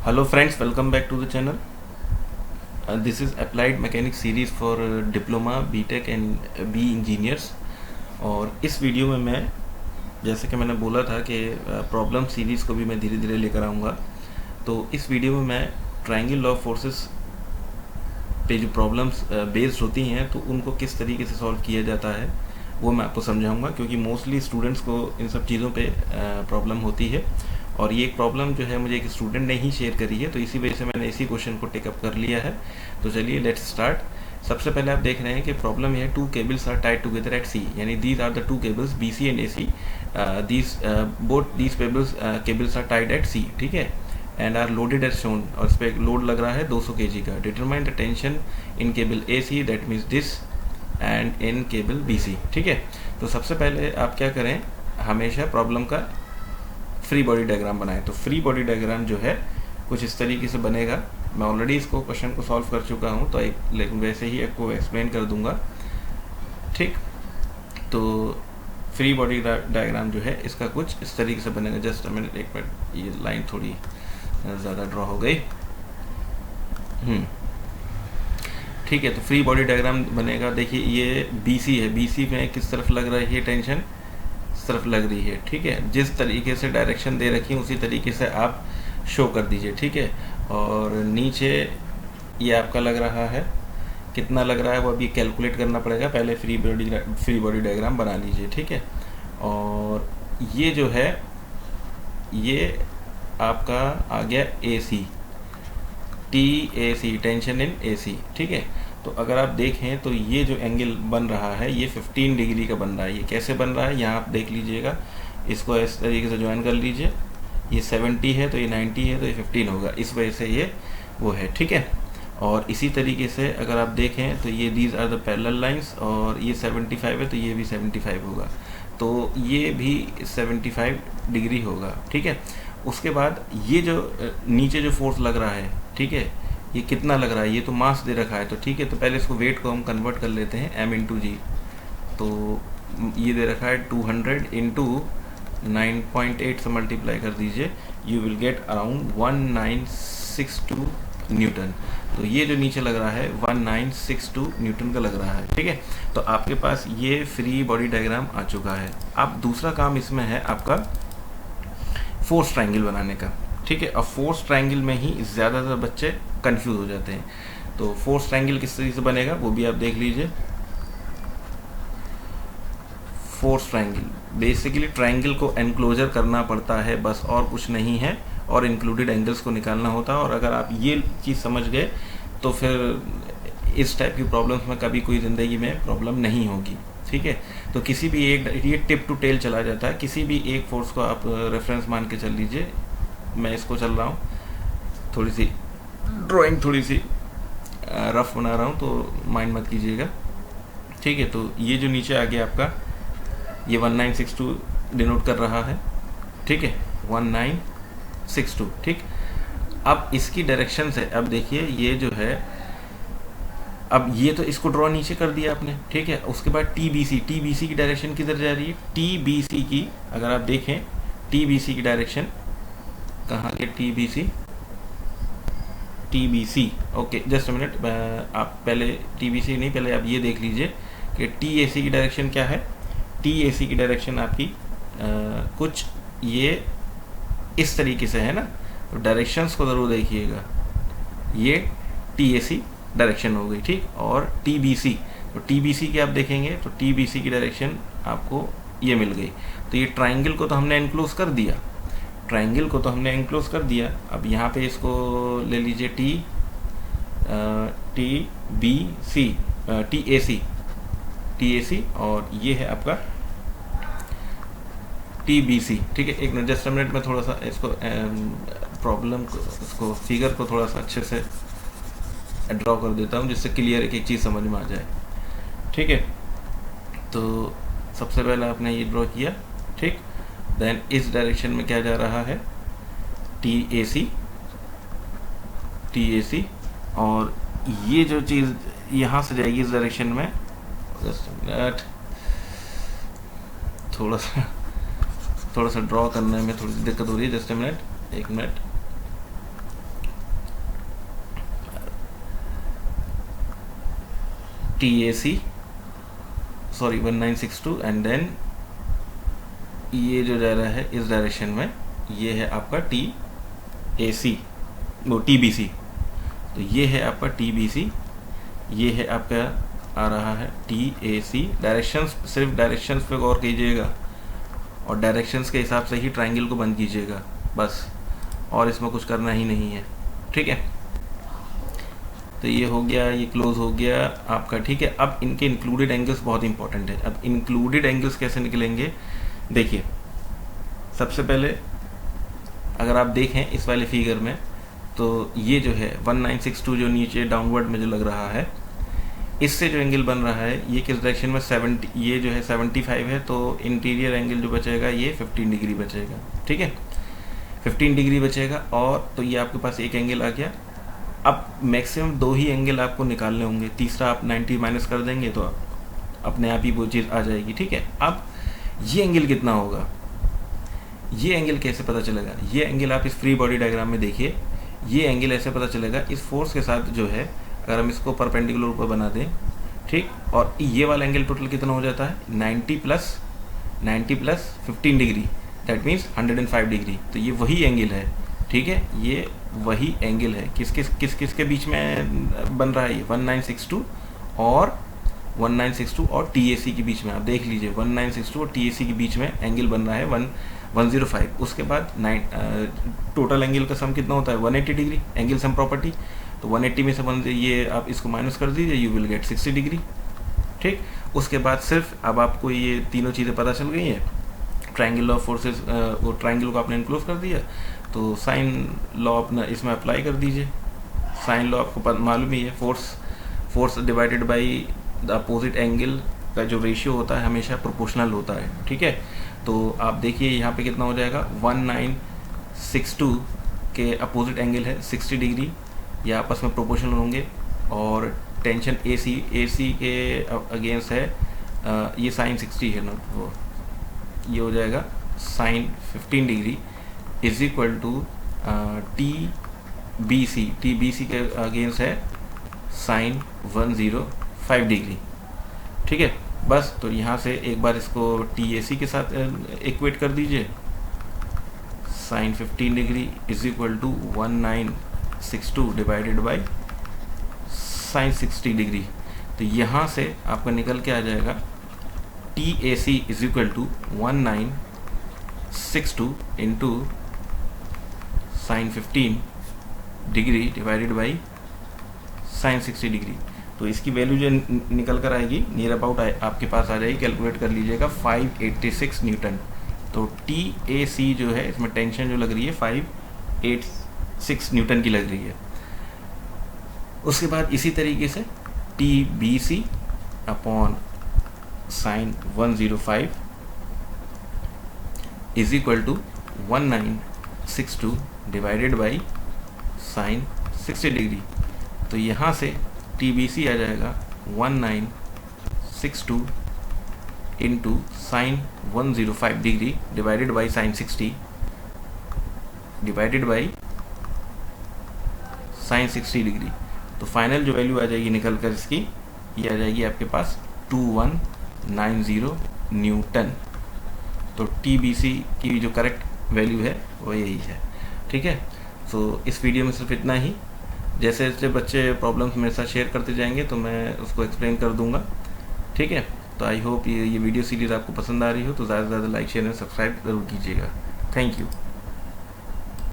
Hello friends, welcome back to the channel. This is Applied Mechanics series for Diploma, BTech and B Engineers. और इस video में मैं जैसे कि मैंने बोला था कि प्रॉब्लम सीरीज़ को भी मैं धीरे धीरे लेकर आऊँगा। तो इस वीडियो में मैं ट्रायंगल लॉ ऑफ फोर्सेस पे जो प्रॉब्लम्स बेस्ड होती हैं तो उनको किस तरीके से सॉल्व किया जाता है वो मैं आपको समझाऊंगा, क्योंकि मोस्टली स्टूडेंट्स को इन सब चीज़ों पे प्रॉब्लम होती है। और ये एक प्रॉब्लम जो है मुझे एक स्टूडेंट ने ही शेयर करी है, तो इसी वजह से मैंने इसी क्वेश्चन को टेकअप कर लिया है। तो चलिए लेट्स स्टार्ट। सबसे पहले आप देख रहे हैं कि प्रॉब्लम है two cables are tied together at C, यानी these are the two cables B C and A C. Both these cables are tied at C, ठीक है, and are loaded as shown. और इस पर लोड लग रहा है 200 kg का। Determine the tension in cable A C, that means this, and in cable B C, ठीक है। तो सबसे पहले आप क्या करें, हमेशा प्रॉब्लम का फ्री बॉडी डायग्राम बनाएं। तो फ्री बॉडी डायग्राम जो है कुछ इस तरीके से बनेगा। मैं ऑलरेडी इसको क्वेश्चन को सॉल्व कर चुका हूँ, तो लेकिन वैसे ही आपको एक्सप्लेन कर दूंगा, ठीक। तो फ्री बॉडी डायग्राम जो है इसका कुछ इस तरीके से बनेगा। जस्ट मिनट, एक मिनट, ये लाइन थोड़ी ज़्यादा ड्रॉ हो गई। ठीक है, तो फ्री बॉडी डायग्राम बनेगा। देखिए ये BC है, BC में किस तरफ लग रही है टेंशन, इस तरफ लग रही है, ठीक है। जिस तरीके से डायरेक्शन दे रखी है उसी तरीके से आप शो कर दीजिए, ठीक है। और नीचे ये आपका लग रहा है, कितना लग रहा है वो अभी कैलकुलेट करना पड़ेगा। पहले फ्री बॉडी डायग्राम बना लीजिए, ठीक है। और ये जो है ये आपका आ गया AC, TAC, tension in AC, ठीक है। तो अगर आप देखें तो ये जो एंगल बन रहा है ये 15 डिग्री का बन रहा है। ये कैसे बन रहा है यहाँ आप देख लीजिएगा, इसको इस तरीके से ज्वाइन कर लीजिए। ये 70 है तो ये 90 है तो ये 15 होगा, इस वजह से ये वो है, ठीक है। और इसी तरीके से अगर आप देखें तो ये these are the parallel lines, और ये 75 है तो ये भी 75 होगा, तो ये भी 75 डिग्री होगा, ठीक है। उसके बाद ये जो नीचे जो फोर्स लग रहा है, ठीक है, ये कितना लग रहा है, ये तो मास दे रखा है, तो ठीक है। तो पहले इसको वेट को हम कन्वर्ट कर लेते हैं M × G। तो ये दे रखा है 200 × 9.8 से मल्टीप्लाई कर दीजिए, you will get around 1962 Newton. तो ये जो नीचे लग रहा है 1962 न्यूटन का लग रहा है, ठीक है। तो आपके पास ये फ्री बॉडी डायग्राम आ चुका है। अब दूसरा काम इसमें है आपका फोर्स ट्रायंगल बनाने का, ठीक है। अब फोर्स ट्रायंगल में ही ज़्यादातर बच्चे कंफ्यूज हो जाते हैं। तो फोर्स ट्रायंगल किस तरीके से बनेगा वो भी आप देख लीजिए। फोर्स ट्रायंगल बेसिकली ट्रायंगल को एनक्लोजर करना पड़ता है, बस और कुछ नहीं है, और इंक्लूडेड एंगल्स को निकालना होता है। और अगर आप ये चीज़ समझ गए तो फिर इस टाइप की प्रॉब्लम्स में कभी कोई ज़िंदगी में प्रॉब्लम नहीं होगी, ठीक है। तो किसी भी एक, ये टिप टू टेल चला जाता है, किसी भी एक फोर्स को आप रेफरेंस मान के चल लीजिए। मैं इसको चल रहा हूँ, थोड़ी सी ड्राइंग थोड़ी सी रफ बना रहा हूँ, तो माइंड मत कीजिएगा, ठीक है। तो ये जो नीचे आ गया आपका, ये 1962 डिनोट कर रहा है, ठीक है, 1962, ठीक। अब इसकी डायरेक्शन से अब देखिए ये जो है, अब ये तो इसको ड्रॉ नीचे कर दिया आपने, ठीक है। उसके बाद TBC की डायरेक्शन किधर जा रही है, TBC की अगर आप देखें, TBC की डायरेक्शन कहाँ के, TBC, okay, just a minute. आप पहले TBC नहीं, पहले आप ये देख लीजिए कि TAC की डायरेक्शन क्या है। TAC की डायरेक्शन आपकी कुछ ये इस तरीके से है ना, तो डायरेक्शंस को ज़रूर देखिएगा। ये TAC डायरेक्शन हो गई, ठीक। और TBC, तो TBC की आप देखेंगे तो TBC की डायरेक्शन आपको ये मिल गई। तो ये ट्रायंगल को तो हमने एनक्लोज कर दिया, अब यहाँ पे इसको ले लीजिए TAC, और ये है आपका TBC, ठीक है। एक मिनट, जस्ट अ मिनट, में थोड़ा सा इसको प्रॉब्लम को, इसको फिगर को थोड़ा सा अच्छे से ड्रॉ कर देता हूँ, जिससे क्लियर एक चीज़ समझ में आ जाए, ठीक है। तो सबसे पहले आपने ये ड्रॉ किया, ठीक। देन इस डायरेक्शन में क्या जा रहा है, TAC, और ये जो चीज़ यहाँ से जाएगी इस डायरेक्शन में, जस्ट मिनट, थोड़ा सा ड्रॉ करने में थोड़ी सी दिक्कत हो रही है, जस्ट अ मिनट, एक मिनट। TAC, सॉरी 1962, एंड देन ये जो जा रहा है इस डायरेक्शन में, ये है आपका TAC, वो TBC। तो ये है आपका TBC, ये है आपका आ रहा है TAC। डायरेक्शंस, सिर्फ डायरेक्शंस पे गौर कीजिएगा और डायरेक्शंस के हिसाब से ही ट्रायंगल को बंद कीजिएगा बस, और इसमें कुछ करना ही नहीं है, ठीक है। तो ये हो गया, ये क्लोज हो गया आपका, ठीक है। अब इनके इंक्लूडेड एंगल्स बहुत इंपॉर्टेंट है। अब इंक्लूडेड एंगल्स कैसे निकलेंगे, देखिए सबसे पहले अगर आप देखें इस वाले फिगर में, तो ये जो है 1962 जो नीचे डाउनवर्ड में जो लग रहा है, इससे जो एंगल बन रहा है ये किस डायरेक्शन में 70, ये जो है 75 है, तो इंटीरियर एंगल जो बचेगा ये 15 डिग्री बचेगा, ठीक है, 15 डिग्री बचेगा। और तो ये आपके पास एक एंगल आ गया। अब मैक्सिमम 2 ही एंगल आपको निकालने होंगे, तीसरा आप 90 माइनस कर देंगे तो अपने आप ही वो चीज़ आ जाएगी, ठीक है। अब ये एंगल कितना होगा, ये एंगल कैसे पता चलेगा, ये एंगल आप इस फ्री बॉडी डायग्राम में देखिए, ये एंगल ऐसे पता चलेगा, इस फोर्स के साथ जो है अगर हम इसको परपेंडिकुलर ऊपर बना दें, ठीक, और ये वाला एंगल टोटल कितना हो जाता है 90 plus 15 degree, that means 105 degree. तो ये वही एंगल है, ठीक है, ये वही एंगल है। किस के बीच में बन रहा है ये 1962 और 1962 और TAC के बीच में। आप देख लीजिए 1962 और TAC के बीच में एंगल बन रहा है 105। उसके बाद टोटल एंगल का सम कितना होता है 180 डिग्री, एंगल सम प्रॉपर्टी। तो 180 में से ये आप इसको माइनस कर दीजिए, यू विल गेट 60 डिग्री, ठीक। उसके बाद सिर्फ अब आपको ये तीनों चीज़ें पता चल गई हैं, ट्रायंगल ऑफ फोर्सेस, वो ट्रायंगल को आपने इनक्लोज कर दिया, तो साइन लॉ अपना इसमें अप्लाई कर दीजिए। साइन लॉ आपको मालूम ही है, force divided by the opposite angle का जो रेशियो होता है हमेशा प्रोपोर्शनल होता है, ठीक है। तो आप देखिए यहाँ पे कितना हो जाएगा, 1962 के अपोजिट एंगल है 60 डिग्री, ये आपस में प्रोपोर्शनल होंगे, और टेंशन AC के अगेंस्ट है ये साइन 60 है ना, वो ये हो जाएगा sine 15 degree is equal to TBC के अगेंस्ट है साइन 105 डिग्री, ठीक है। बस तो यहाँ से एक बार इसको TAC के साथ इक्वेट कर दीजिए, sine 15 degree is equal to 1962 divided by sine 60 degree. तो यहाँ से आपका निकल के आ जाएगा TAC is equal to 1962 into sine 15 degree divided by sine 60 degree. तो इसकी वैल्यू जो निकल कर आएगी नियर अबाउट आपके पास आ जाएगी, कैलकुलेट कर लीजिएगा 586 न्यूटन। तो TAC जो है इसमें टेंशन जो लग रही है 586 न्यूटन की लग रही है। उसके बाद इसी तरीके से TBC upon sine 105 is equal to 1962 divided by sine 60 degree. तो यहाँ से TBC आ जाएगा 1962 into sine 105 degree divided by sine 60 divided by sine 60 degree. तो फाइनल जो वैल्यू आ जाएगी निकल कर इसकी, ये आ जाएगी आपके पास 2190 न्यूटन। तो TBC की जो करेक्ट वैल्यू है वो यही है, ठीक है। सो इस वीडियो में सिर्फ इतना ही। जैसे जैसे बच्चे प्रॉब्लम्स मेरे साथ शेयर करते जाएंगे तो मैं उसको एक्सप्लेन कर दूंगा, ठीक है। तो आई होप ये वीडियो सीरीज़ आपको पसंद आ रही हो, तो ज़्यादा से ज़्यादा लाइक शेयर एंड सब्सक्राइब ज़रूर कीजिएगा। Thank you.